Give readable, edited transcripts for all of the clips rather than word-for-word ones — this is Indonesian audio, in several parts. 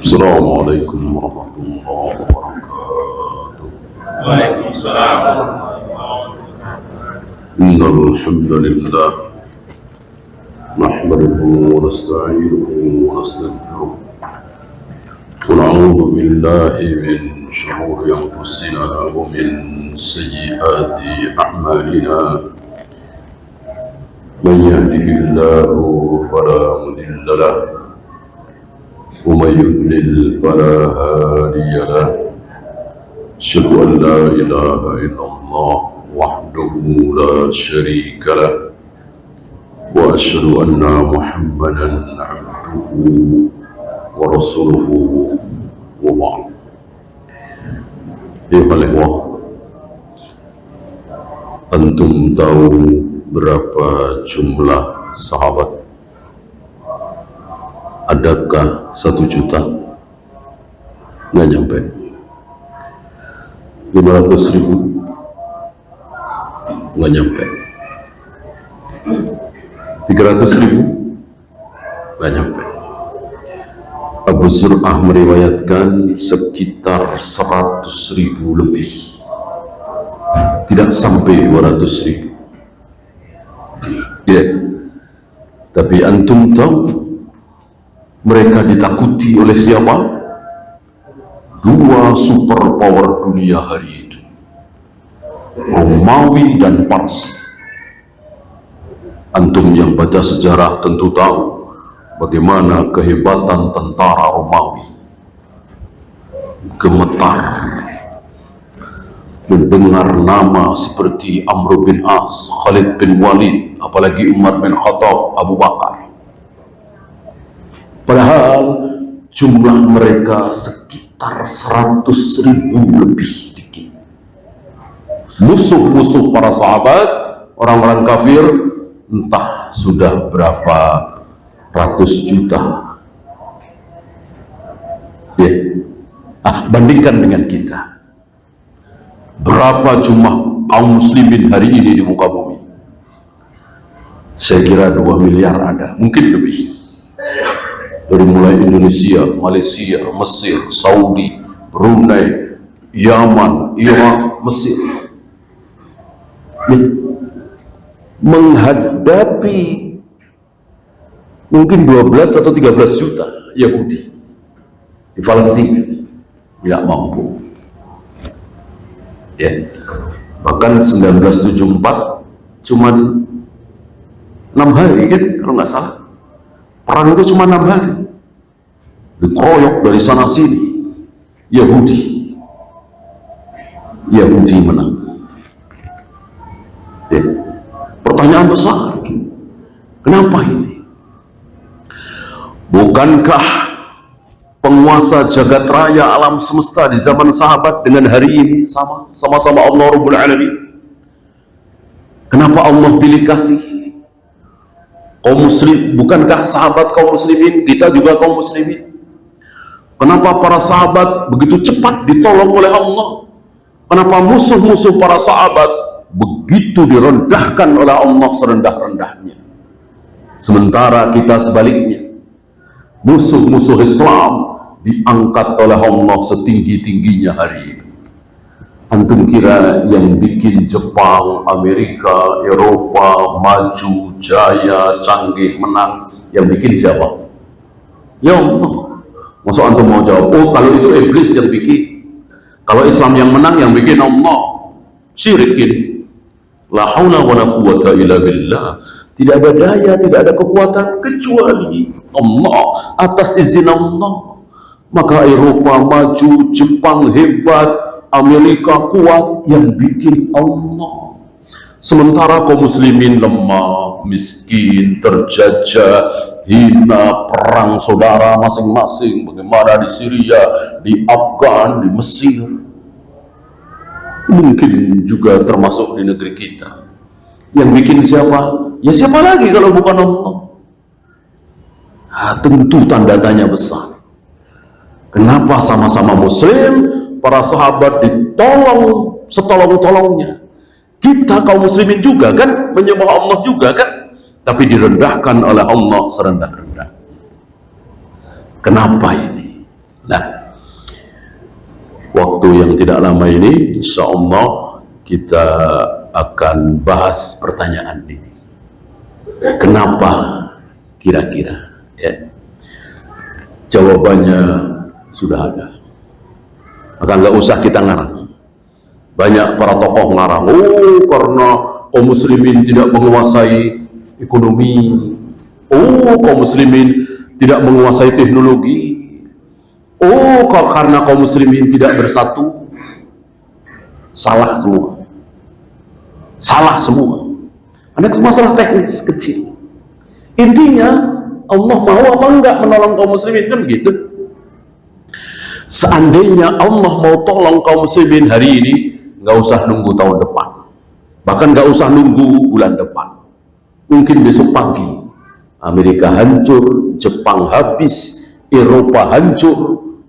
السلام عليكم ورحمة الله وبركاته. وعليكم السلام. إن الحمد لله نحمده ونستعينه ونستغفره ونعوذ بالله من شرور أنفسنا ومن سيئات أعمالنا. من يهده الله فلا مضل له ومن يضلل فلا هادي له. أشهد أن لا إله إلا الله وحده لا شريك له وأشهد أن محمدا عبده ورسوله وبعد. أيها الإخوة, antum tahu berapa jumlah sahabat? Adakah 1 juta? Nggak nyampe. 500.000? Nggak nyampe. 300.000? Nggak nyampe. Abu Zur'ah meriwayatkan sekitar 100.000 lebih, tidak sampai 200.000. Ya, tapi antum tahu mereka ditakuti oleh siapa? 2 superpower dunia hari itu, Romawi dan Parsi. Antum yang baca sejarah tentu tahu bagaimana kehebatan tentara Romawi. Gemetar mendengar nama seperti Amr bin As, Khalid bin Walid, apalagi Umar bin Khattab, Abu Bakar. Padahal jumlah mereka sekitar 100.000 lebih dikit. Musuh-musuh para sahabat, orang-orang kafir, entah sudah berapa ratus juta. Ya. Bandingkan dengan kita. Berapa jumlah kaum muslimin hari ini di muka bumi? Saya kira 2 miliar ada, mungkin lebih. Dari mulai Indonesia, Malaysia, Mesir, Saudi, Brunei, Yaman, Irak, Mesir, menghadapi mungkin 12 atau 13 juta Yahudi di Palestina. Tidak mampu. Ya, bahkan 1974 cuman 6 hari kan, kalau nggak salah. Perang itu cuma 6 hari, dikeroyok dari sana sini. Yahudi menang. Ya. Pertanyaan besar, kenapa ini? Bukankah penguasa jagat raya alam semesta di zaman sahabat dengan hari ini sama-sama Allah Rabbul Alamin? Kenapa Allah pilih kasih kaum muslim? Bukankah sahabat kaum muslimin, kita juga kaum muslimin? Kenapa para sahabat begitu cepat ditolong oleh Allah? Kenapa musuh-musuh para sahabat begitu direndahkan oleh Allah serendah-rendahnya? Sementara kita sebaliknya, musuh-musuh Islam diangkat oleh Allah setinggi-tingginya hari ini. Antum kira yang bikin Jepang, Amerika, Eropa maju, jaya, canggih, menang, yang bikin siapa? Ya Allah. Maksud antum mau jawab, oh kalau itu iblis yang bikin, kalau Islam yang menang, yang bikin Allah. Syirikin. La haula wa la quwwata illa billah. Tidak ada daya, tidak ada kekuatan kecuali Allah, atas izin Allah. Maka Eropa maju, Jepang hebat, Amerika kuat, yang bikin Allah. Sementara kaum muslimin lemah, miskin, terjajah, hina, perang saudara masing-masing. Bagaimana di Syria, di Afgan, di Mesir, mungkin juga termasuk di negeri kita. Yang bikin siapa? Ya siapa lagi kalau bukan Allah? Tentu tanda tanya besar. Kenapa sama-sama muslim, para sahabat ditolong setolong-tolongnya? Kita kaum muslimin juga kan, menyembah Allah juga kan, tapi direndahkan oleh Allah serendah-rendah. Kenapa ini? Nah, waktu yang tidak lama ini insya Allah kita akan bahas pertanyaan ini. Kenapa kira-kira? Ya. Jawabannya sudah ada. Maka nggak usah kita ngarang. Banyak para tokoh ngarang, oh karena kaum muslimin tidak menguasai ekonomi, oh kaum muslimin tidak menguasai teknologi, oh karena kaum muslimin tidak bersatu. Salah semua. Salah semua. Ada masalah teknis kecil. Intinya Allah mau apa enggak menolong kaum muslimin, kan gitu. Seandainya Allah mau tolong kaum muslimin hari ini, nggak usah nunggu tahun depan, bahkan nggak usah nunggu bulan depan, mungkin besok pagi Amerika hancur, Jepang habis, Eropa hancur,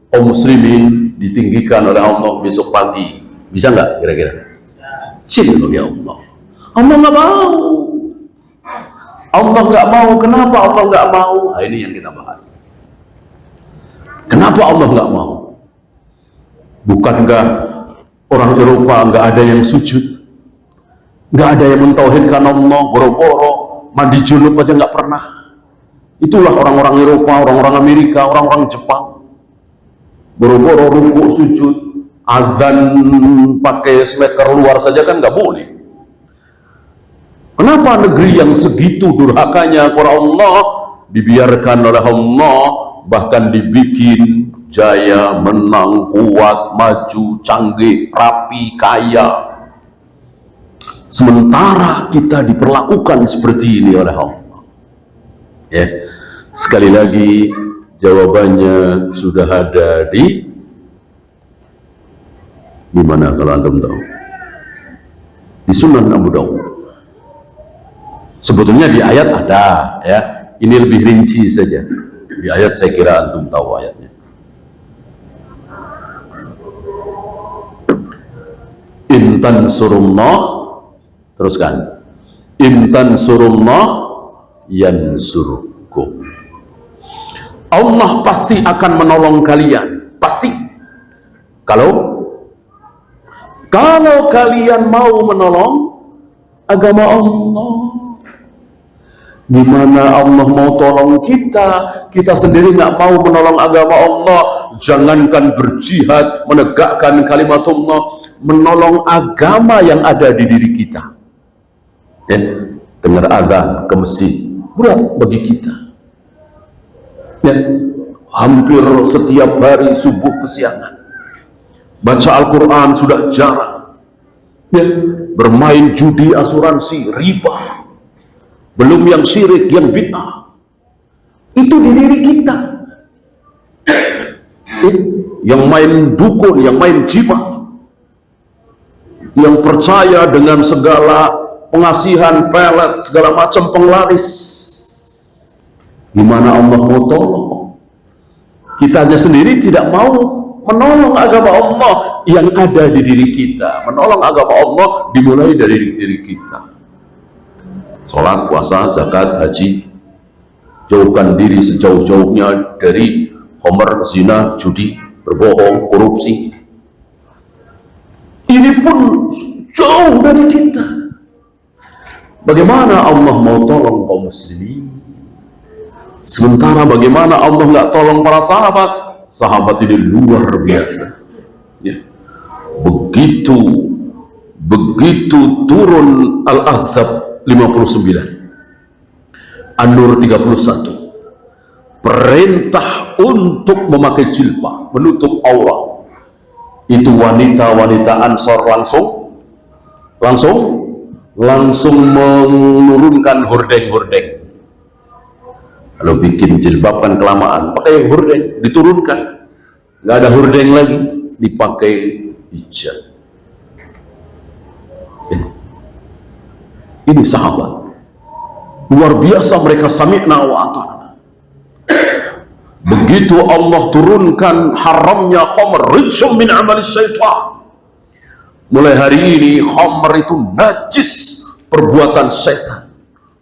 kaum muslimin ditinggikan oleh Allah besok pagi. Bisa nggak kira-kira? Cil bagi Allah. Allah nggak mau. Allah nggak mau. Kenapa Allah nggak mau? Nah, ini yang kita bahas. Kenapa Allah nggak mau? Bukankah orang Eropa nggak ada yang sujud, nggak ada yang mentauhidkan Allah, boro-boro mandi junub aja nggak pernah. Itulah orang-orang Eropa, orang-orang Amerika, orang-orang Jepang, boro-boro rukuk sujud, azan pakai speaker luar saja kan nggak boleh. Kenapa negeri yang segitu durhakanya kepada Allah dibiarkan oleh Allah, bahkan dibikin jaya, menang, kuat, maju, canggih, rapi, kaya, sementara kita diperlakukan seperti ini oleh Allah? Ya, sekali lagi jawabannya sudah ada di mana kalau antum tahu? Di Sunan Abu Dawud. Sebetulnya di ayat ada, ya. Ini lebih rinci saja. Di ayat saya kira antum tahu ayatnya. Intan surullah, teruskan. Intan surullah yansurkum. Allah pasti akan menolong kalian, pasti. Kalau kalian mau menolong agama Allah. Gimana Allah mau tolong kita? Kita sendiri nggak mau menolong agama Allah. Jangankan berjihad, menegakkan kalimat Allah, menolong agama yang ada di diri kita. Ya, dengar azan ke masjid, berat bagi kita. Ya, hampir setiap hari subuh kesiangan. Baca Al-Quran sudah jarang. Ya, bermain judi, asuransi, riba. Belum yang syirik, yang bid'ah. Itu di diri kita. Yang main dukun, yang main jimat, yang percaya dengan segala pengasihan, pelet, segala macam penglaris. Gimana Allah mau tolong? Kitanya sendiri tidak mau menolong agama Allah yang ada di diri kita. Menolong agama Allah dimulai dari diri kita. Sholat, puasa, zakat, haji. Jauhkan diri sejauh-jauhnya dari khamr, zina, judi, berbohong, korupsi. Ini pun jauh dari kita. Bagaimana Allah mau tolong kaum muslimin? Sementara bagaimana Allah nggak tolong para sahabat? Sahabat ini luar biasa. Ya. Begitu turun Al-Ahzab 59, An-Nur 31, perintah untuk memakai jilbab, menutup aurat. Itu wanita-wanita Ansor langsung menurunkan hordeng-hordeng. Kalau bikin jilbab kan kelamaan, pakai hordeng, diturunkan. Nggak ada hordeng lagi, dipakai hijab. Ini sahabat luar biasa, mereka sami'na wa ata'na. Begitu Allah turunkan haramnya khamr, rijsum min amali syaitan. Mulai hari ini khamr itu najis, perbuatan setan.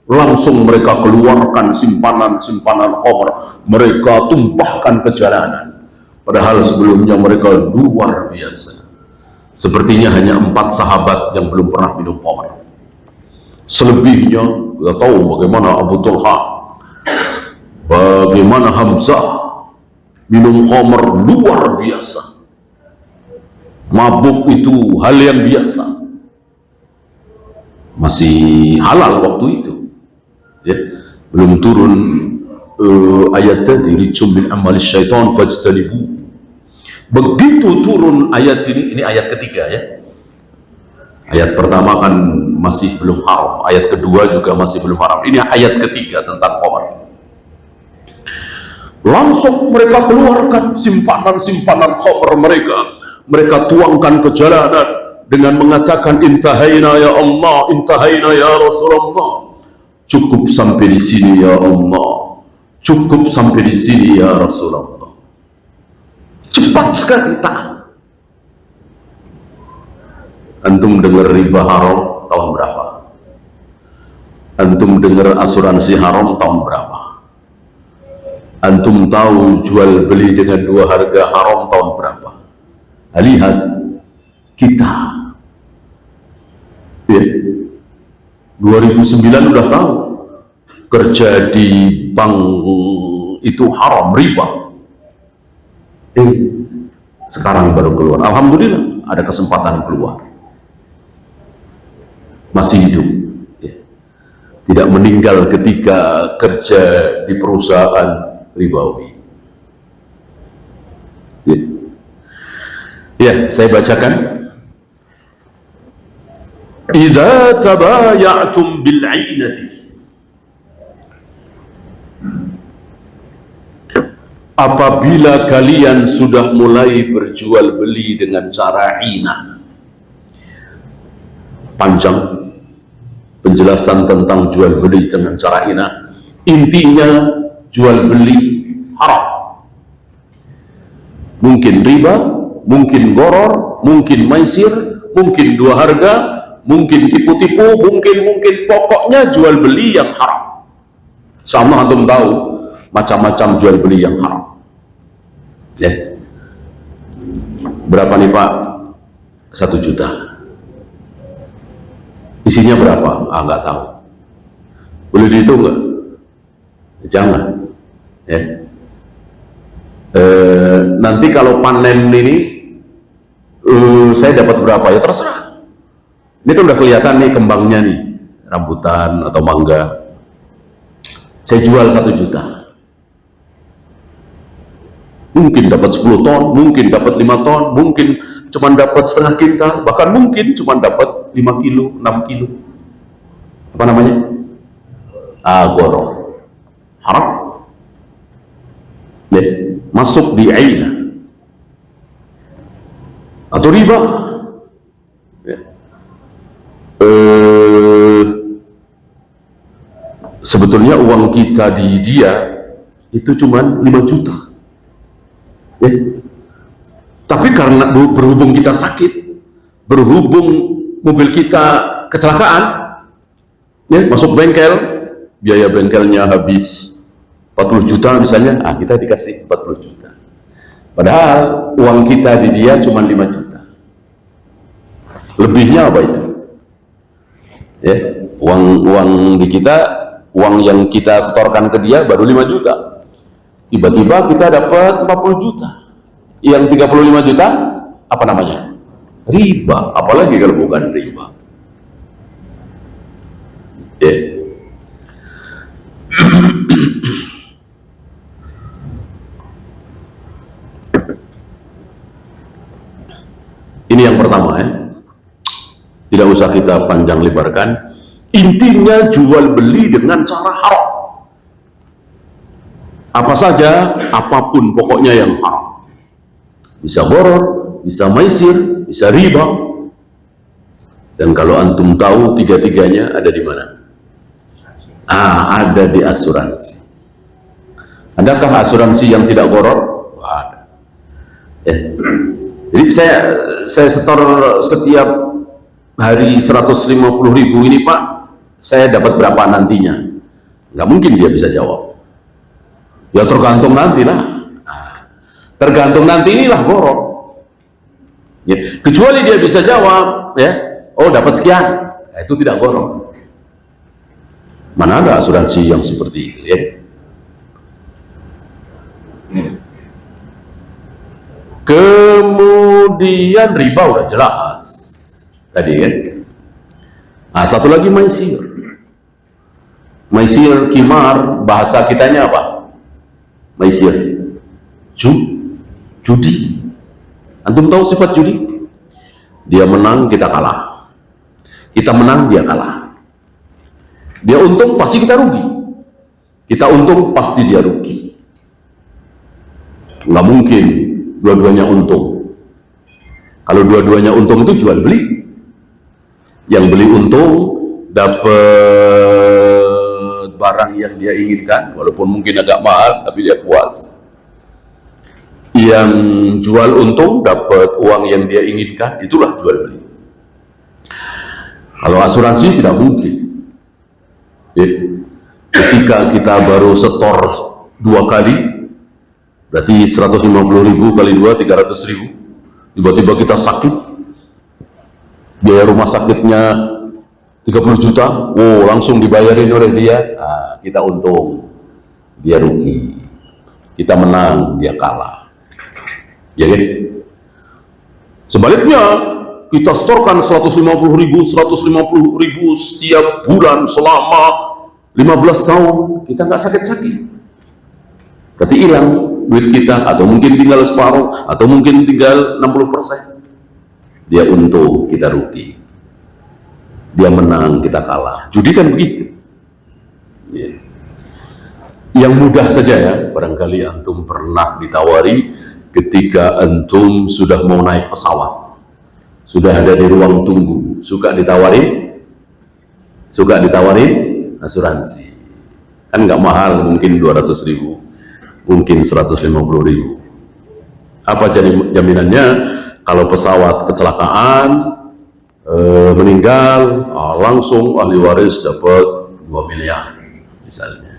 Langsung mereka keluarkan simpanan-simpanan khamr, mereka tumpahkan ke jalanan. Padahal sebelumnya mereka luar biasa. Sepertinya hanya 4 sahabat yang belum pernah minum khamr. Selebihnya kita tahu bagaimana Abu Talha, bagaimana Hamzah minum khamr luar biasa. Mabuk itu hal yang biasa, masih halal waktu itu ya. Belum turun ayat tadi, rijum min amalis syaitan fajtanibu. Begitu turun ayat ini ayat ketiga ya. Ayat pertama kan masih belum haram, ayat kedua juga masih belum haram, ini ayat ketiga tentang khamr. Langsung mereka keluarkan simpanan-simpanan khamr mereka tuangkan ke jalanan dengan mengatakan, intahaina ya Allah, intahaina ya Rasulullah, cukup sampai di sini ya Allah, cukup sampai di sini ya Rasulullah. Cepat sekali taat. Antum dengar riba haram tahun berapa? Antum dengar asuransi haram tahun berapa? Antum tahu jual beli dengan 2 harga haram tahun berapa? Lihat kita ya, 2009 udah tahu kerja di bank itu haram, riba. Sekarang baru keluar, alhamdulillah ada kesempatan keluar, masih hidup ya. Tidak meninggal ketika kerja di perusahaan ribawi ya. Ya, saya bacakan, idza tabaya'tum bil 'ainati, apabila kalian sudah mulai berjual beli dengan cara ina. Panjang penjelasan tentang jual beli dengan cara ina. Intinya jual beli haram. Mungkin riba, mungkin goror, mungkin maisir, mungkin 2 harga, mungkin tipu-tipu, mungkin pokoknya jual beli yang haram. Sama antum tahu macam-macam jual beli yang haram ya. Berapa nih Pak? 1 juta. Isinya berapa? Nggak tahu. Boleh dihitung nggak? Jangan ya. Nanti kalau panen ini saya dapat berapa ya, terserah. Ini kan udah kelihatan nih kembangnya nih, rambutan atau mangga. Saya jual 1 juta. Mungkin dapat 10 ton, mungkin dapat 5 ton, mungkin cuma dapat setengah kintal, bahkan mungkin cuma dapat 5 kilo, 6 kilo. Apa namanya? Goror. Haram ya, masuk di aina atau riba ya. Sebetulnya uang kita di dia itu cuma 5 juta ya. Tapi karena berhubung kita sakit, berhubung mobil kita kecelakaan ya, masuk bengkel, biaya bengkelnya habis 40 juta misalnya, kita dikasih 40 juta. Padahal uang kita di dia cuma 5 juta. Lebihnya apa itu? Ya, uang di kita, uang yang kita setorkan ke dia baru 5 juta. Tiba-tiba kita dapat 40 juta. Yang 35 juta apa namanya? Riba. Apalagi kalau bukan riba. Ya. Ini yang pertama ya. Tidak usah kita panjang lebarkan. Intinya jual beli dengan cara haram. Apa saja, apapun pokoknya yang haram. Bisa boror, bisa maisir, bisa riba. Dan kalau antum tahu tiga-tiganya ada di mana? Ada di asuransi. Adakah asuransi yang tidak boror? Ada. Ya. Jadi saya setor setiap hari 150.000 ini Pak, saya dapat berapa nantinya? Nggak mungkin dia bisa jawab. Ya tergantung nanti lah. Tergantung nanti inilah gharar. Ya. Kecuali dia bisa jawab, ya, oh dapat sekian, nah, itu tidak gharar. Mana ada asuransi yang seperti itu, ya? Kemudian riba udah jelas tadi, kan? Nah, satu lagi maisir. Maisir kimar, bahasa kitanya apa? Maisir judi. Antum tahu sifat judi? Dia menang, kita kalah. Kita menang, dia kalah. Dia untung, pasti kita rugi. Kita untung, pasti dia rugi. Nggak mungkin dua-duanya untung. Kalau dua-duanya untung itu jual beli. Yang beli untung dapat barang yang dia inginkan, walaupun mungkin agak mahal, tapi dia puas. Yang jual untung dapat uang yang dia inginkan, itulah jual beli. Kalau asuransi tidak mungkin. Ketika kita baru setor 2 kali, berarti 150.000 kali 2, 300.000. Tiba-tiba kita sakit, biaya rumah sakitnya 30 juta, oh langsung dibayarin oleh dia. Nah, kita untung, dia rugi. Kita menang, dia kalah. Ya kan? Sebaliknya, kita setorkan 150.000 setiap bulan selama 15 tahun, kita nggak sakit-sakit. Tapi hilang duit kita, atau mungkin tinggal separuh, atau mungkin tinggal 60%. Dia untung, kita rugi. Dia menang, kita kalah. Judi kan begitu. Ya. Yang mudah saja ya, barangkali antum pernah ditawari ketika antum sudah mau naik pesawat, sudah ada di ruang tunggu, suka ditawarin asuransi. Kan nggak mahal, mungkin 200.000, mungkin 150.000. Apa jadi jaminannya? Kalau pesawat kecelakaan, meninggal, langsung ahli waris dapat 2 miliar misalnya.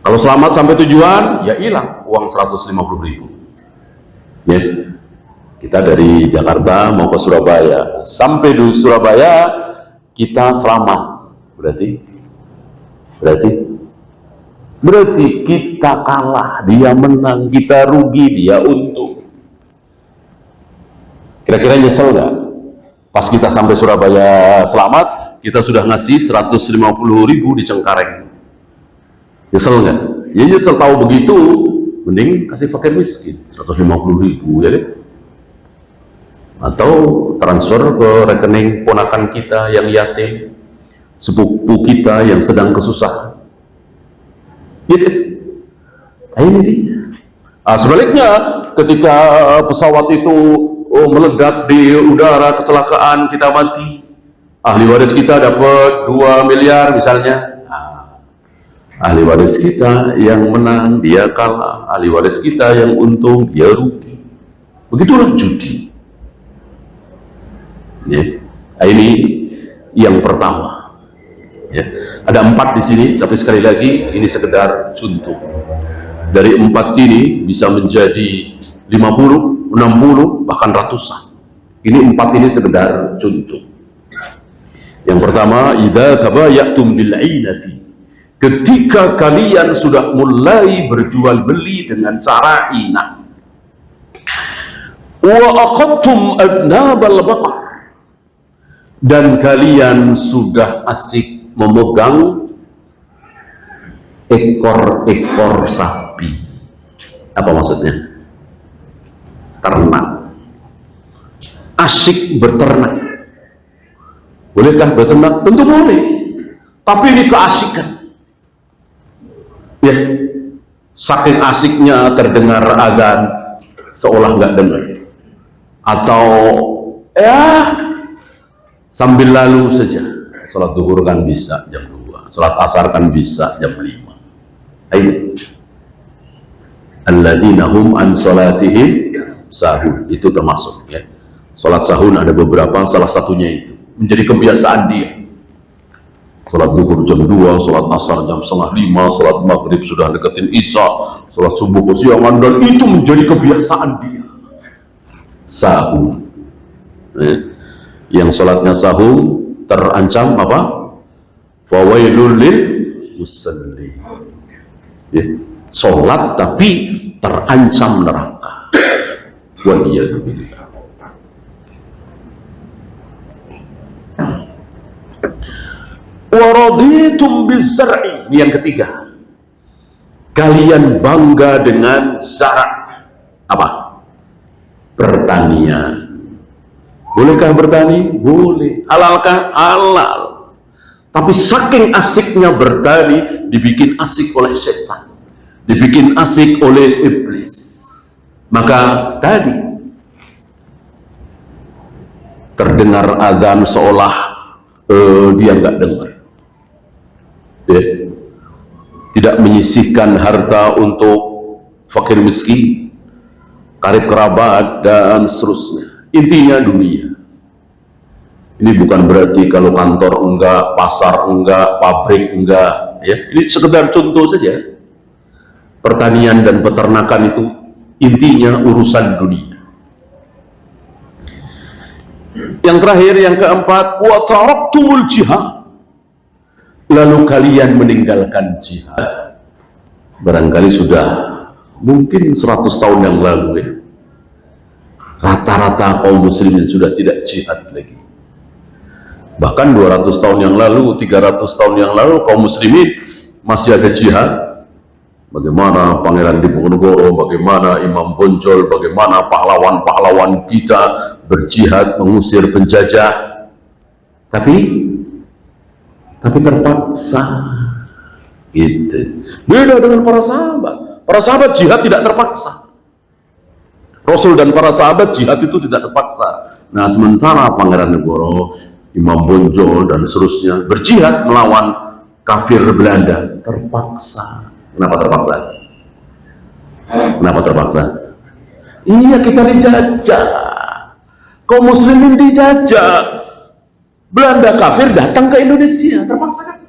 Kalau selamat sampai tujuan, ya hilang uang 150.000. Ya. Kita dari Jakarta mau ke Surabaya, sampai di Surabaya kita selamat, berarti kita kalah, dia menang, kita rugi, dia untung. Kira-kira nyesel nggak? Pas kita sampai Surabaya selamat, kita sudah ngasih 150.000 di Cengkareng. Nyesel nggak? Ya nyesel, tahu begitu mending kasih fakir miskin 150.000, ya kan? Atau transfer ke rekening ponakan kita yang yatim, sepupu kita yang sedang kesusahan, gitu. Nah, ini dia. Sebaliknya, ketika pesawat itu meledak di udara, kecelakaan, kita mati, ahli waris kita dapat 2 miliar misalnya. Ahli waris kita yang menang, dia kalah. Ahli waris kita yang untung, dia rugi. Begitulah judi. Ya. Ini yang pertama. Ya. Ada 4 di sini, tapi sekali lagi ini sekedar contoh. Dari 4 ini bisa menjadi 50, 60, bahkan ratusan. Ini 4 ini sekedar contoh. Yang pertama, idza tabayatum bil 'ainati. Ketika kalian sudah mulai berjual beli dengan cara inah, wa aqadtum adnabal baqar, dan kalian sudah asik memegang ekor-ekor sapi. Apa maksudnya? Ternak. Asik berternak. Bolehkah berternak? Tentu boleh. Tapi ini keasikan. Ya, saking asiknya terdengar azan seolah nggak dengar, atau ya sambil lalu saja. Salat zuhur kan bisa jam 2, salat asar kan bisa jam 5. Ayo, alladzina hum an salatihim sahun, itu termasuk ya. Salat sahun ada beberapa, salah satunya itu menjadi kebiasaan dia. Sholat zuhur jam 2, sholat asar jam setengah 5, sholat maghrib sudah deketin isya, sholat subuh kesiangan, dan itu menjadi kebiasaan dia. Sahur, yang sholatnya sahur terancam apa? Fawailul lil musallin. Sholat tapi terancam neraka. Waliyadzubillah. Waraditum bizar'i. Ini yang ketiga. Kalian bangga dengan zara'. Apa? Pertanian. Bolehkah bertani? Boleh. Halalkah? Halal. Tapi saking asiknya bertani, dibikin asik oleh setan, dibikin asik oleh iblis. Maka tadi terdengar azan seolah dia nggak dengar. Tidak menyisihkan harta untuk fakir miskin, karib kerabat, dan seterusnya. Intinya dunia. Ini bukan berarti kalau kantor enggak, pasar enggak, pabrik enggak, ya. Ini sekedar contoh saja. Pertanian dan peternakan itu intinya urusan dunia. Yang terakhir, yang keempat, wa taraktumul jihad. Lalu kalian meninggalkan jihad. Barangkali sudah mungkin 100 tahun yang lalu, ya. Rata-rata kaum muslimin sudah tidak jihad lagi. Bahkan 200 tahun yang lalu, 300 tahun yang lalu, kaum muslimin masih ada jihad. Bagaimana Pangeran Diponegoro, bagaimana Imam Bonjol, bagaimana pahlawan-pahlawan kita berjihad mengusir penjajah. Tapi terpaksa. Gitu. Beda dengan para sahabat. Para sahabat jihad tidak terpaksa. Rasul dan para sahabat jihad itu tidak terpaksa. Nah, sementara Pangeran Negoro, Imam Bonjol dan seterusnya berjihad melawan kafir Belanda terpaksa. Kenapa terpaksa? Kenapa terpaksa? Iya, kita dijajah. Kaum muslimin dijajah. Belanda kafir datang ke Indonesia, terpaksa kan?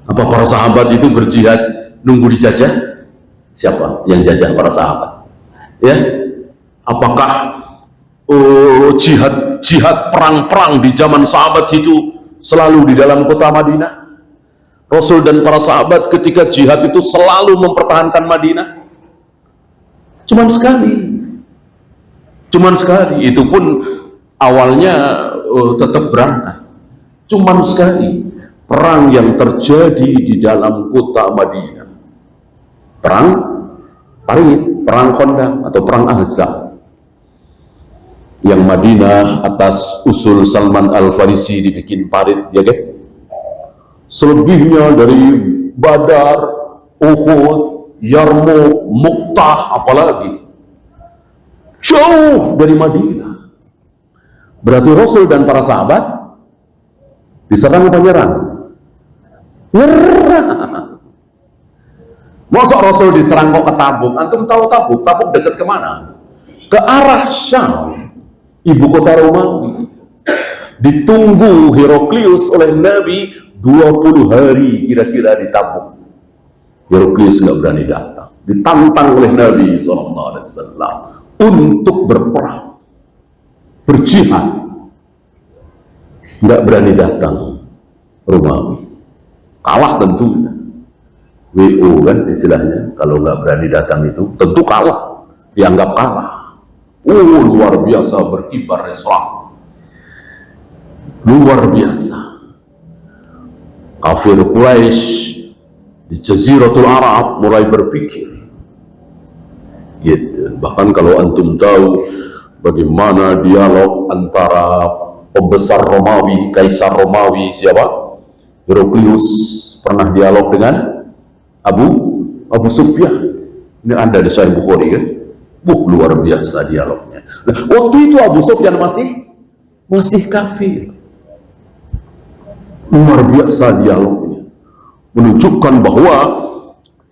Apa para sahabat itu berjihad nunggu dijajah? Siapa yang jajah para sahabat? Ya, apakah jihad perang-perang di zaman sahabat itu selalu di dalam kota Madinah? Rasul dan para sahabat ketika jihad itu selalu mempertahankan Madinah? Cuman sekali, itu pun awalnya tetap berangkat. Cuman sekali perang yang terjadi di dalam kota Madinah, perang Parit, perang Khandaq atau perang Ahzab, yang Madinah atas usul Salman Al-Farisi dibikin parit, ya kan? Selebihnya dari Badar, Uhud, Yarmouk, Mu'tah, apalagi jauh dari Madinah. Berarti Rasul dan para sahabat diserang atau nyerang? Nyerang. Masa Rasul diserang kok ke Tabuk? Antum tahu Tabuk? Tabuk dekat kemana? Ke arah Syam, ibu kota Romawi. Ditunggu Heraklius oleh Nabi 20 hari kira-kira di Tabuk. Heraklius nggak berani datang. Ditantang oleh Nabi SAW untuk berperang, berjihad. Nggak berani datang Romawi. Kalah tentunya. WO kan istilahnya, kalau nggak berani datang itu tentu kalah, dianggap kalah. Luar biasa berkibar Islam, luar biasa. Kafir Quraisy di Jaziratul Arab mulai berpikir gitu. Bahkan kalau antum tahu bagaimana dialog antara pembesar Romawi, Kaisar Romawi siapa? Heraklius pernah dialog dengan Abu Sufyan. Ini ada di Sahih Bukhari kan? Luar biasa dialognya. Nah, waktu itu Abu Sufyan masih kafir. Luar biasa dialognya, menunjukkan bahwa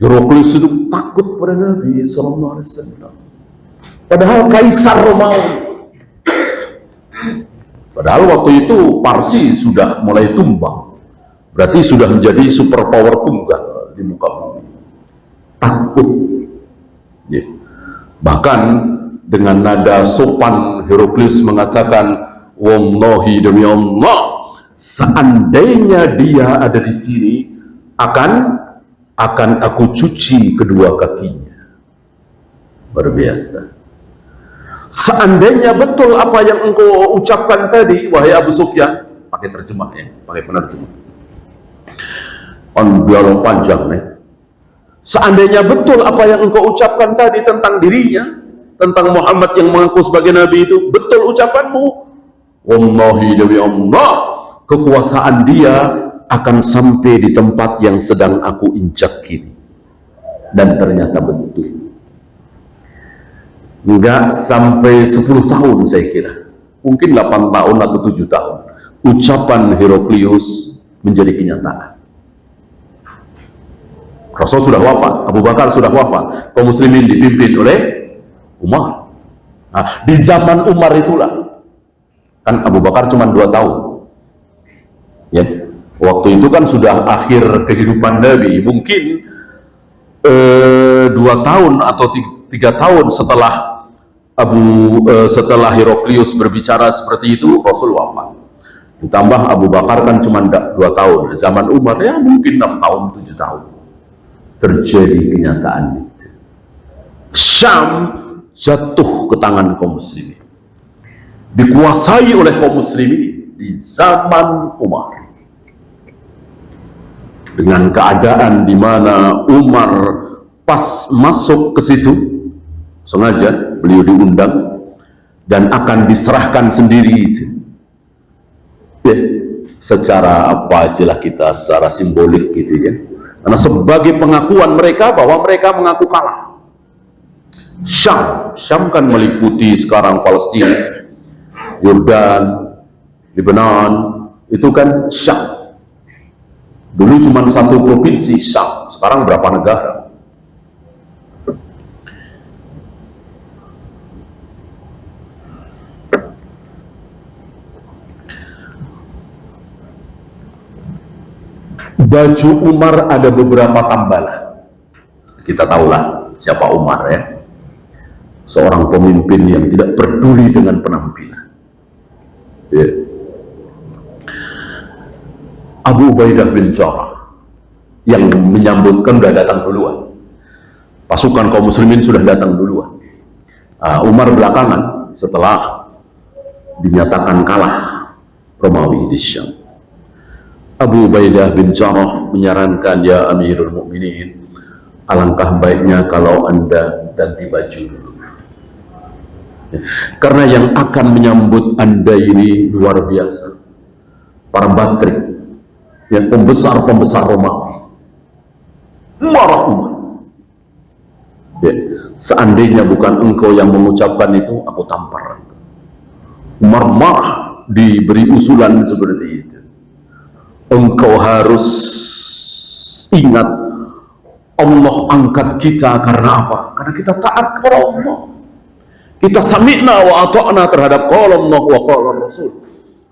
Heraklius itu takut pada Nabi SAW. Padahal Kaisar Romawi. Padahal waktu itu Parsi sudah mulai tumbang. Berarti sudah menjadi superpower tunggal di muka bumi. Takut. Ya. Bahkan dengan nada sopan Heraklius mengatakan, wallahi demi Allah, seandainya dia ada di sini, akan aku cuci kedua kakinya. Luar biasa. Seandainya betul apa yang engkau ucapkan tadi, wahai Abu Sufyan, pakai terjemah ya, pakai penerjemah. Dialog panjang nih. Seandainya betul apa yang engkau ucapkan tadi tentang dirinya, tentang Muhammad yang mengaku sebagai nabi itu, betul ucapanmu, wallahi demi Allah, kekuasaan dia akan sampai di tempat yang sedang aku injak kini. Dan ternyata betul. Enggak sampai 10 tahun saya kira, mungkin 8 tahun atau 7 tahun, ucapan Heraklius menjadi kenyataan. Rasul sudah wafat, Abu Bakar sudah wafat, kaum muslimin dipimpin oleh Umar. Nah, di zaman Umar itulah, kan Abu Bakar cuma 2 tahun ya, waktu itu kan sudah akhir kehidupan Nabi. Mungkin 2 tahun atau 3 tahun setelah setelah Heraklius berbicara seperti itu, Rasul wafat. Ditambah Abu Bakar kan cuma 2 tahun, zaman Umar ya mungkin 6 tahun, 7 tahun. Terjadi kenyataan itu. Syam jatuh ke tangan kaum muslimin, dikuasai oleh kaum muslimin di zaman Umar, dengan keadaan di mana Umar pas masuk ke situ, sengaja beliau diundang dan akan diserahkan sendiri itu ya, secara apa istilah kita, secara simbolik gitu ya, karena sebagai pengakuan mereka bahwa mereka mengaku kalah. Syam kan meliputi sekarang Palestina, Yordan, Lebanon, itu kan Syam. Dulu cuma satu provinsi Syam, sekarang berapa negara? Baju Umar ada beberapa tambalan. Kita tahulah siapa Umar ya, seorang pemimpin yang tidak peduli dengan penampilan ya. Abu Ubaidah bin Jarrah yang menyambutkan sudah datang duluan, pasukan kaum muslimin sudah datang duluan. Umar belakangan setelah dinyatakan kalah Romawi di Syam. Abu Ubaidah bin Jarrah menyarankan, ya Amirul Mukminin, alangkah baiknya kalau Anda ganti baju dulu, karena yang akan menyambut Anda ini luar biasa, para batrik, yang pembesar-pembesar Romawi. Marah Umar ya, seandainya bukan engkau yang mengucapkan itu, aku tampar. Umar marah, diberi usulan seperti itu. Engkau harus ingat, Allah angkat kita karena apa? Karena kita taat kepada Allah. Kita sami'na wa ata'na terhadap qala Allah wa qala Rasul.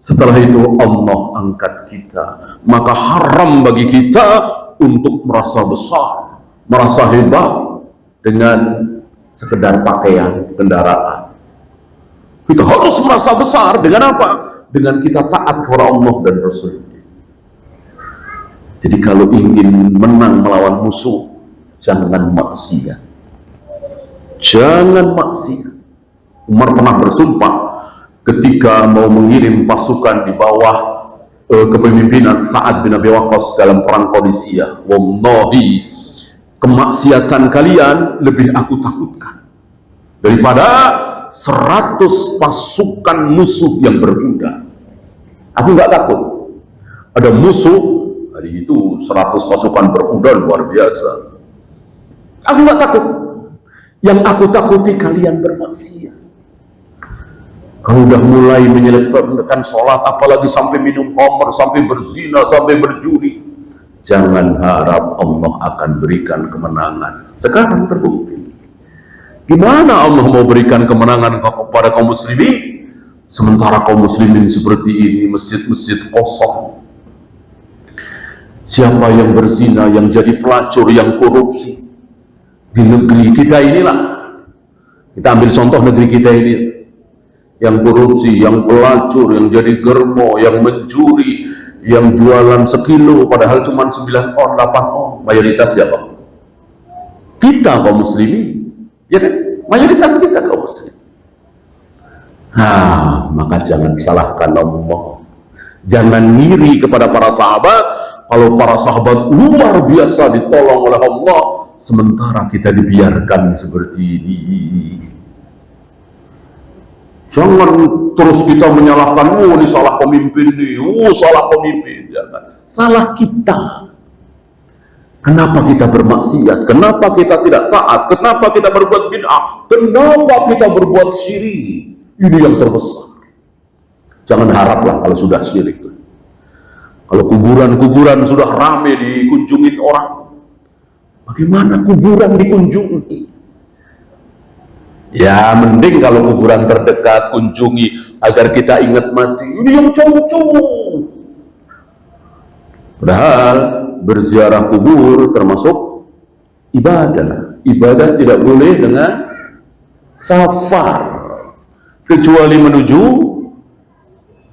Setelah itu Allah angkat kita, maka haram bagi kita untuk merasa besar, merasa hebat dengan sekedar pakaian, kendaraan. Kita harus merasa besar dengan apa? Dengan kita taat kepada Allah dan Rasul. Jadi kalau ingin menang melawan musuh, jangan maksiat. Jangan maksiat. Umar pernah bersumpah ketika mau mengirim pasukan di bawah kepemimpinan Sa'ad bin Abi Waqqas dalam perang Qadisiyah. Wallahi, kemaksiatan kalian lebih aku takutkan daripada 100 pasukan musuh yang berkuda. Aku nggak takut. Ada musuh hari itu 100 pasukan berkuda luar biasa. Aku nggak takut. Yang aku takuti kalian bermaksiat. Kalau udah mulai menyelipkan sholat, apalagi sampai minum khamr, sampai berzina, sampai berjudi, jangan harap Allah akan berikan kemenangan. Sekarang terbukti. Gimana Allah mau berikan kemenangan kepada kaum muslimin, sementara kaum muslimin seperti ini, masjid-masjid kosong. Siapa yang berzina, yang jadi pelacur, yang korupsi di negeri kita inilah. Kita ambil contoh negeri kita ini, yang korupsi, yang pelacur, yang jadi germo, yang mencuri, yang jualan sekilo padahal cuma 9 on, 8 on. Mayoritas siapa? Kita kaum muslimin, ya kan? Mayoritas kita kaum muslim. Nah, maka jangan salahkan Allah. Jangan ngiri kepada para sahabat. Kalau para sahabat luar biasa ditolong oleh Allah, sementara kita dibiarkan seperti ini. Jangan terus kita menyalahkan, oh ini salah pemimpin nih, oh salah pemimpin. Jangan. Salah kita. Kenapa kita bermaksiat? Kenapa kita tidak taat? Kenapa kita berbuat bid'ah? Kenapa kita berbuat syirik? Ini yang terbesar. Jangan haraplah kalau sudah syirik. Kalau kuburan-kuburan sudah rame dikunjungin orang, bagaimana kuburan dikunjungi? Ya mending kalau kuburan terdekat kunjungi agar kita ingat mati. Ini yang jauh-jauh. Padahal berziarah kubur termasuk ibadah. Ibadah tidak boleh dengan safar, kecuali menuju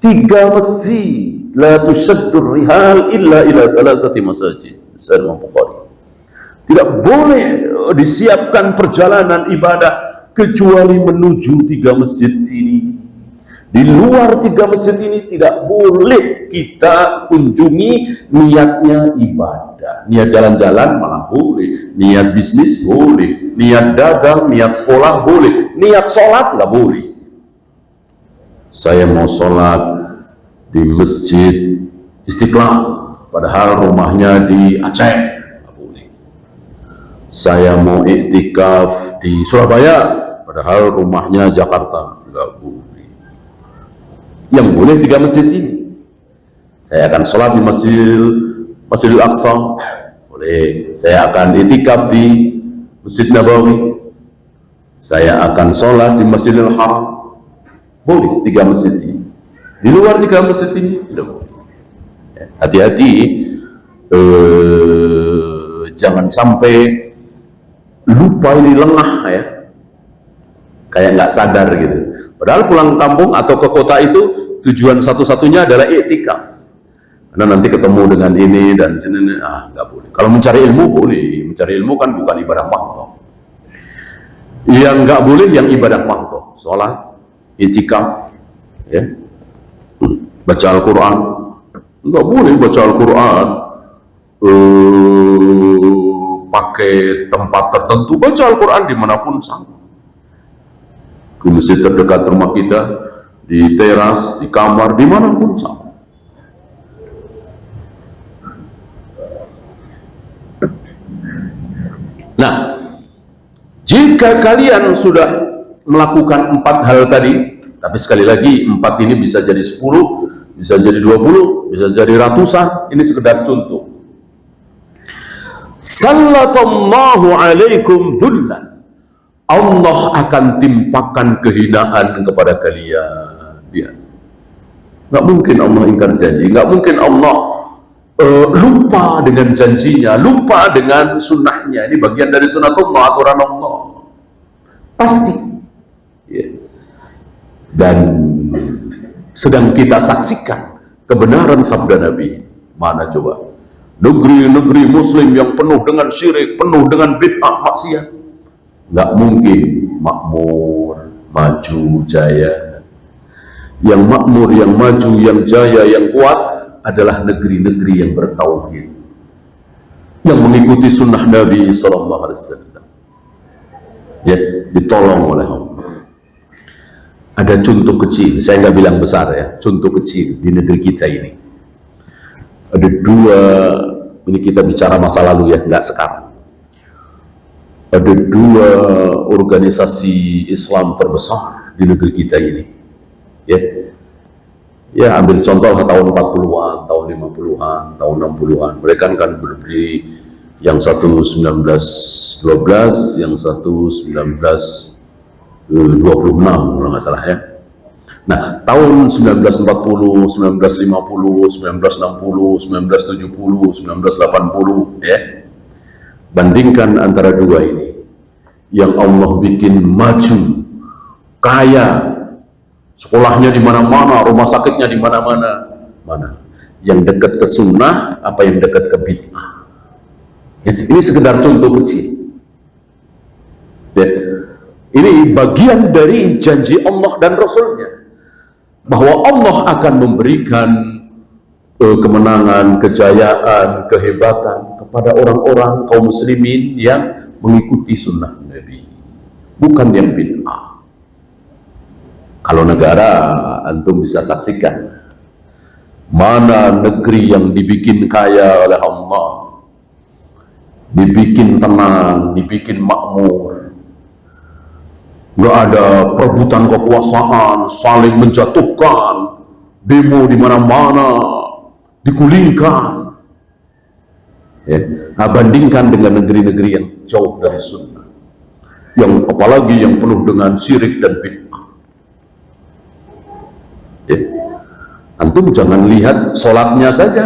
3 masjid. La tushaddur rihal illa ila thalathati masajid. Sahih Bukhari. Tidak boleh disiapkan perjalanan ibadah kecuali menuju 3 masjid ini. Di luar 3 masjid ini tidak boleh kita kunjungi, niatnya ibadah. Niat jalan-jalan malah boleh, niat bisnis boleh, niat dagang, niat sekolah boleh, niat sholat nggak boleh. Saya mau sholat di Masjid Istiqlal, padahal rumahnya di Aceh, nggak boleh. Saya mau iktikaf di Surabaya, padahal rumahnya Jakarta, nggak boleh. Yang boleh 3 masjid ini. Saya akan sholat di Masjidil Aqsa, boleh. Saya akan iktikaf di Masjid Nabawi. Saya akan sholat di Masjidil Haram, boleh 3 masjid ini. Di luar 3 masjid ini tidak boleh. Hati-hati, jangan sampai lupa, ini lengah ya, kayak nggak sadar gitu. Padahal pulang kampung atau ke kota itu tujuan satu-satunya adalah iktikaf. Karena nanti ketemu dengan ini dan sini, nggak boleh. Kalau mencari ilmu boleh, mencari ilmu kan bukan ibadah mahdoh. Yang nggak boleh yang ibadah mahdoh, sholat, iktikaf, ya. Baca Al-Quran, nggak boleh baca Al-Quran pakai tempat tertentu. Baca Al-Quran dimanapun sama, di masjid terdekat rumah kita, di teras, di kamar, dimanapun sama. Nah, jika kalian sudah melakukan 4 hal tadi, tapi sekali lagi 4 ini bisa jadi 10, bisa jadi 20, bisa jadi ratusan. Ini sekedar contoh. Sallatallahu alaikum dhullan. Allah akan timpakan kehinaan kepada kalian. Ya. Nggak mungkin Allah ingkar janji, nggak mungkin Allah lupa dengan janjinya, lupa dengan sunnahnya. Ini bagian dari sunnatullah, aturan Allah. Pasti. Ya. Dan sedang kita saksikan kebenaran sabda Nabi. Mana coba negeri-negeri muslim yang penuh dengan syirik, penuh dengan bid'ah, maksiat, nggak mungkin makmur, maju, jaya. Yang makmur, yang maju, yang jaya, yang kuat adalah negeri-negeri yang bertauhid, yang mengikuti sunnah Nabi SAW, ya, ditolong oleh Allah. Ada contoh kecil, saya nggak bilang besar ya, contoh kecil di negeri kita ini. Ada 2, ini kita bicara masa lalu ya, nggak sekarang. Ada 2 organisasi Islam terbesar di negeri kita ini. Ya, ambil contoh tahun 40-an, tahun 50-an, tahun 60-an. Mereka kan berdiri, yang satu 1912, yang satu 1926 kalau nggak salah ya. Nah, tahun 1940, 1950, 1960, 1970, 1980 ya. Bandingkan antara dua ini. Yang Allah bikin maju, kaya, sekolahnya di mana-mana, rumah sakitnya di mana-mana. Mana? Yang dekat ke sunnah apa yang dekat ke bid'ah? Ya, ini sekedar contoh kecil. Ya. Ini bagian dari janji Allah dan Rasulnya, bahwa Allah akan memberikan kemenangan, kejayaan, kehebatan kepada orang-orang kaum muslimin yang mengikuti sunnah Nabi, bukan yang bid'ah. Kalau negara, antum bisa saksikan mana negeri yang dibikin kaya oleh Allah, dibikin tenang, dibikin makmur, nggak ada perebutan kekuasaan, saling menjatuhkan, demo di mana-mana, digulingkan. Ya. Nah, bandingkan dengan negeri-negeri yang jauh dari sunnah, yang apalagi yang penuh dengan syirik dan bid'ah. Ya. Antum jangan lihat sholatnya saja,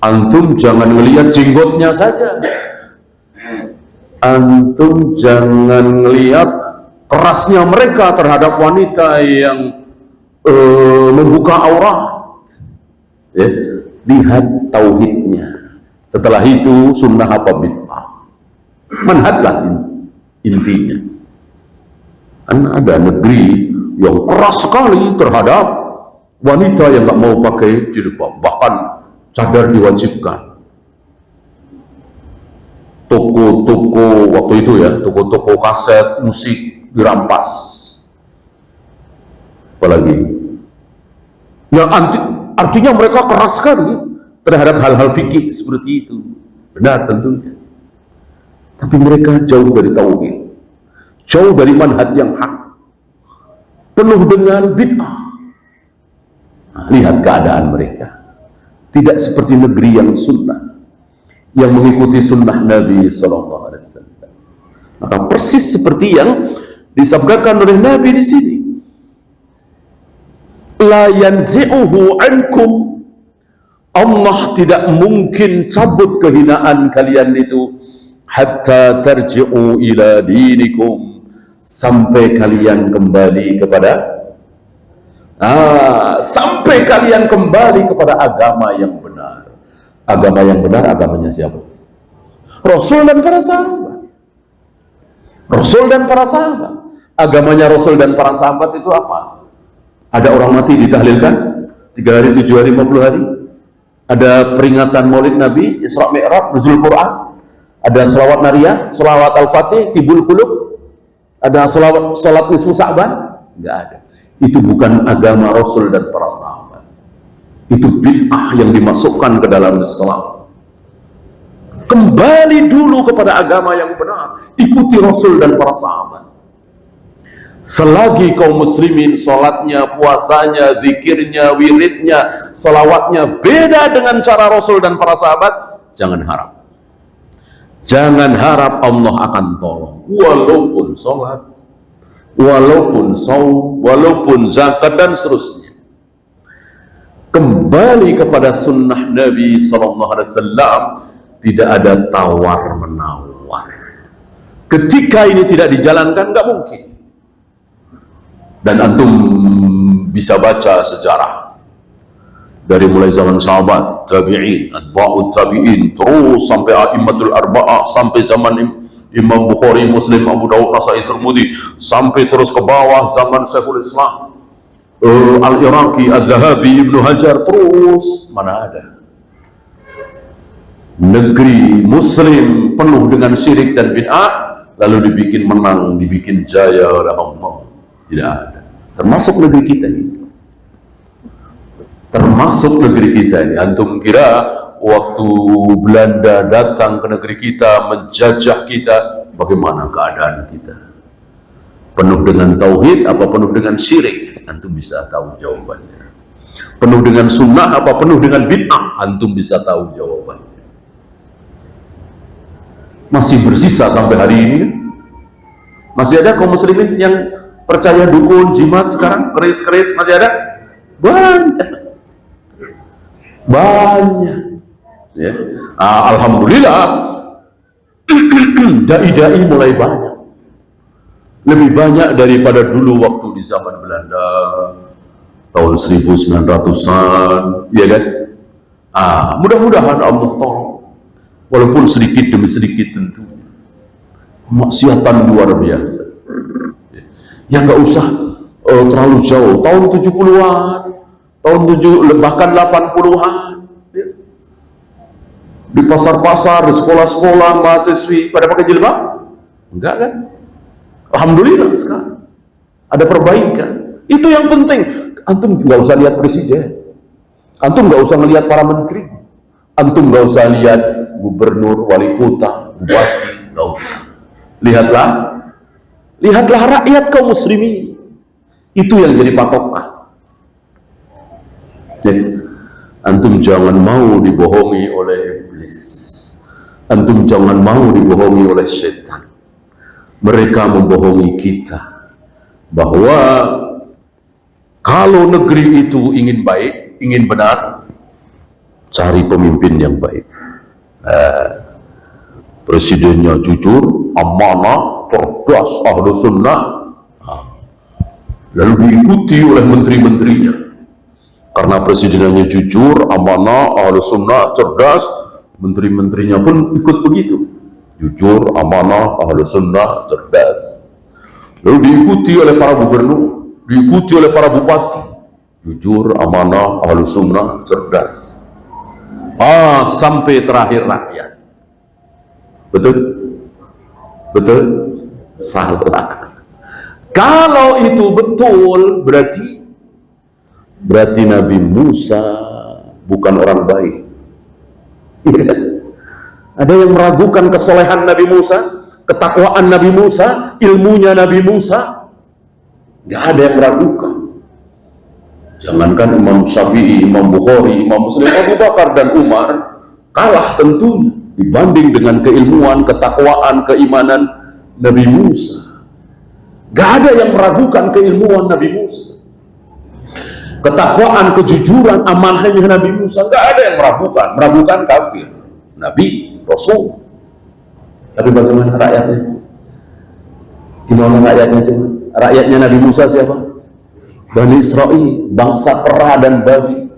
antum jangan melihat jenggotnya saja, antum jangan melihat kerasnya mereka terhadap wanita yang membuka aurat. Ya. Lihat tauhidnya. Setelah itu sunnah apa bid'ah, manhajlah intinya. Kan ada negeri yang keras sekali terhadap wanita yang nggak mau pakai jilbab, bahkan cadar diwajibkan. Toko-toko waktu itu ya, toko-toko kaset musik dirampas. Apalagi ya, artinya mereka keras sekali terhadap hal-hal fikih seperti itu. Benar tentunya, tapi mereka jauh dari tauhid, jauh dari manhaj yang hak, penuh dengan bid'ah. Nah, lihat keadaan mereka, tidak seperti negeri yang sunnah, yang mengikuti sunnah Nabi SAW. Maka persis seperti yang disabdakan oleh Nabi di sini, la yanzi'uhu ankum, Allah tidak mungkin cabut kehinaan kalian itu, hatta tarji'u ila dinikum, sampai kalian kembali kepada sampai kalian kembali kepada agama yang benar. Agama yang benar agamanya siapa? Rasul dan para sahabat. Rasul dan para sahabat. Agamanya Rasul dan para sahabat itu apa? Ada orang mati ditahlilkan 3 hari, 7 hari, 50 hari. Ada peringatan maulid Nabi, Isra Mi'raj, nuzul Quran. Ada selawat nariyah, selawat al-fatih, tibul qulub. Ada salat nisfu Sa'ban? Enggak ada. Itu bukan agama Rasul dan para sahabat. Itu bid'ah yang dimasukkan ke dalam Islam. Kembali dulu kepada agama yang benar, ikuti Rasul dan para sahabat. Selagi kaum muslimin sholatnya, puasanya, zikirnya, wiridnya, salawatnya beda dengan cara Rasul dan para sahabat, jangan harap. Jangan harap Allah akan tolong. Walaupun sholat, walaupun saum, walaupun zakat dan seterusnya. Kembali kepada sunnah Nabi SAW, tidak ada tawar menawar. Ketika ini tidak dijalankan, nggak mungkin. Dan antum bisa baca sejarah dari mulai zaman sahabat, tabi'in, atba'ut tabi'in, terus sampai a'immatul arba'ah, sampai zaman Imam Bukhari, Muslim, Abu Dawud, Nasai, Tirmidzi, sampai terus ke bawah zaman Syekhul Islam, Al-Iraqi, Al-Zahabi, Ibnu Hajar, terus mana ada negeri muslim penuh dengan syirik dan bid'ah lalu dibikin menang, dibikin jaya oleh Allah. Tidak ada. Termasuk negeri kita ini. Termasuk negeri kita ini. Antum kira waktu Belanda datang ke negeri kita, menjajah kita, bagaimana keadaan kita? Penuh dengan tauhid apa penuh dengan syirik? Antum bisa tahu jawabannya. Penuh dengan sunnah apa penuh dengan bid'ah? Antum bisa tahu jawabannya. Masih bersisa sampai hari ini. Masih ada kaum muslimin yang percaya dukun, jimat sekarang, keris-keris masih ada? Banyak. Ya. Alhamdulillah, dai-dai mulai banyak. Lebih banyak daripada dulu waktu di zaman Belanda, tahun 1900-an, ya kan? Mudah-mudahan Allah tolong. Walaupun sedikit demi sedikit tentu. Maksiatan luar biasa. Ya nggak usah terlalu jauh. Tahun 70-an, tahun 7, bahkan 80-an. Ya. Di pasar-pasar, di sekolah-sekolah, mahasiswi pada pakai jilbab? Enggak kan? Alhamdulillah sekarang ada perbaikan. Itu yang penting. Antum nggak usah lihat presiden, antum nggak usah lihat para menteri, antum nggak usah lihat gubernur, wali kota, bupati, nggak usah. Lihatlah rakyat kaum muslimin. Itu yang jadi patokan. Jadi antum jangan mau dibohongi oleh iblis, antum jangan mau dibohongi oleh setan. Mereka membohongi kita bahwa kalau negeri itu ingin baik, ingin benar, cari pemimpin yang baik. Presidennya jujur, amanah, cerdas, ahlu sunnah, lalu diikuti oleh menteri-menterinya. Karena presidennya jujur, amanah, ahlu sunnah, cerdas, menteri-menterinya pun ikut begitu. Jujur, amanah, ahlu sunnah, cerdas. Lalu diikuti oleh para gubernur, diikuti oleh para bupati, jujur, amanah, ahlu sunnah, cerdas. Sampai terakhir rakyat. Betul? Betul? Salah. Kalau itu betul, berarti Nabi Musa bukan orang baik. Ada yang meragukan kesolehan Nabi Musa, ketakwaan Nabi Musa, ilmunya Nabi Musa. Gak ada yang meragukan. Jangankan Imam Syafi'i, Imam Bukhari, Imam Muslim, Abu Bakar dan Umar kalah tentunya dibanding dengan keilmuan, ketakwaan, keimanan Nabi Musa. Gak ada yang meragukan keilmuan Nabi Musa, ketakwaan, kejujuran, amanahnya Nabi Musa. Gak ada yang meragukan kafir, Nabi, Rasul. Tapi bagaimana rakyatnya? Gimana rakyatnya? Rakyatnya Nabi Musa siapa? Bani Israel, bangsa kera dan babi.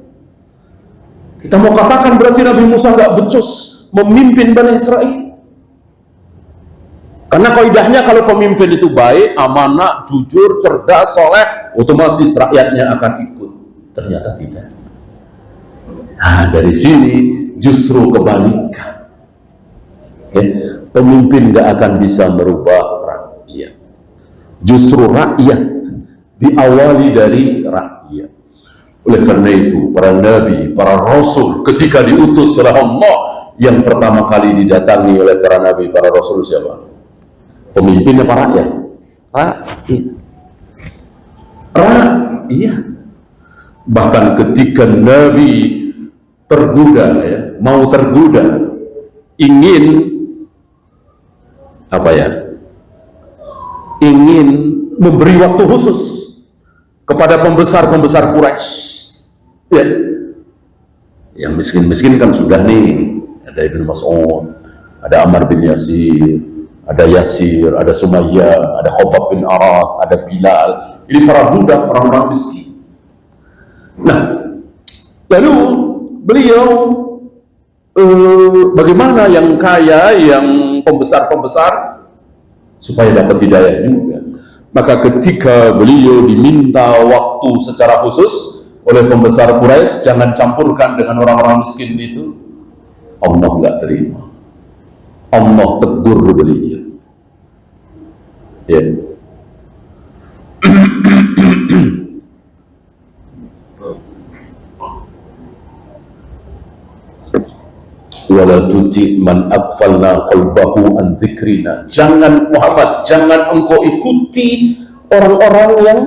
Kita mau katakan berarti Nabi Musa nggak becus memimpin Bani Israel? Karena kaidahnya kalau pemimpin itu baik, amanah, jujur, cerdas, soleh, otomatis rakyatnya akan ikut. Ternyata tidak. Nah, dari sini justru kebalikan. Pemimpin nggak akan bisa merubah rakyat. Justru rakyat diawali dari rakyat. Oleh karena itu, para nabi, para rasul ketika diutus oleh Allah, yang pertama kali didatangi oleh para nabi, para rasul siapa? Pemimpinnya para rakyat. Rakyat. Bahkan ketika nabi tergoda, mau tergoda, ingin ingin memberi waktu khusus kepada pembesar-pembesar Quraisy. Ya. Yang miskin-miskin kan sudah nih, ada Ibnu Mas'ud, ada Ammar bin Yasir, ada Yasir, ada Sumayyah, ada Khabbab bin Arad, ada Bilal. Ini para budak, orang-orang miskin. Nah, lalu beliau bagaimana yang kaya, yang pembesar-pembesar supaya dapat hidayah juga. Maka ketika beliau diminta waktu secara khusus oleh pembesar Quraisy, jangan campurkan dengan orang-orang miskin itu, Allah nggak terima. Allah tegur beliau. Ya. Wala tuti man aghfalna qalbahu an dzikrina. Jangan Muhammad, jangan engkau ikuti orang-orang yang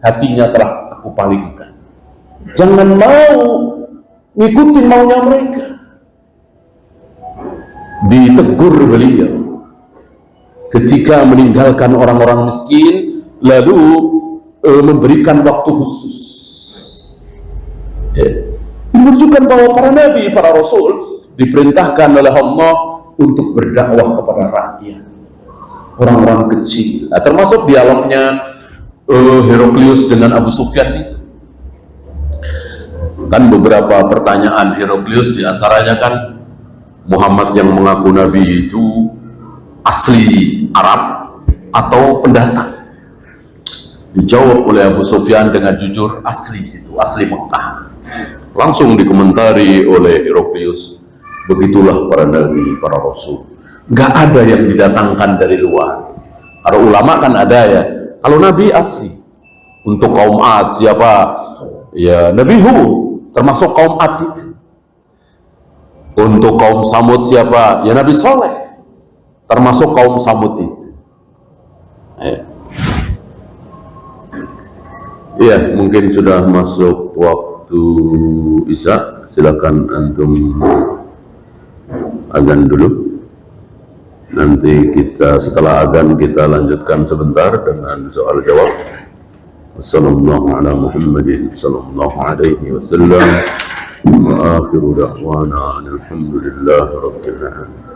hatinya telah aku palingkan. Jangan mau ngikutin maunya mereka. Ditegur beliau ketika meninggalkan orang-orang miskin, lalu memberikan waktu khusus. Ini menunjukkan bahwa para nabi, para rasul diperintahkan oleh Allah untuk berdakwah kepada rakyat, orang-orang kecil. Nah, termasuk dialognya Heraklius dengan Abu Sufyan itu. Kan beberapa pertanyaan Heraklius, diantaranya kan Muhammad yang mengaku nabi itu asli Arab atau pendatang? Dijawab oleh Abu Sufyan dengan jujur, asli situ, asli Mekah. Langsung dikomentari oleh Heraklius, begitulah para nabi, para rasul, nggak ada yang didatangkan dari luar. Para ulama kan ada ya, kalau nabi asli. Untuk kaum Ad siapa? Ya Nabi Hud, termasuk kaum Ad itu. Untuk kaum Samud siapa? Ya Nabi Soleh, termasuk kaum Samud itu. Iya, mungkin sudah masuk waktu Isya. Silakan antum azan dulu. Nanti kita setelah azan kita lanjutkan sebentar dengan soal jawab. Wassallallahu ala Muhammadin sallallahu alaihi wasallam. Wa akhiru da'wana alhamdulillahi rabbil alamin.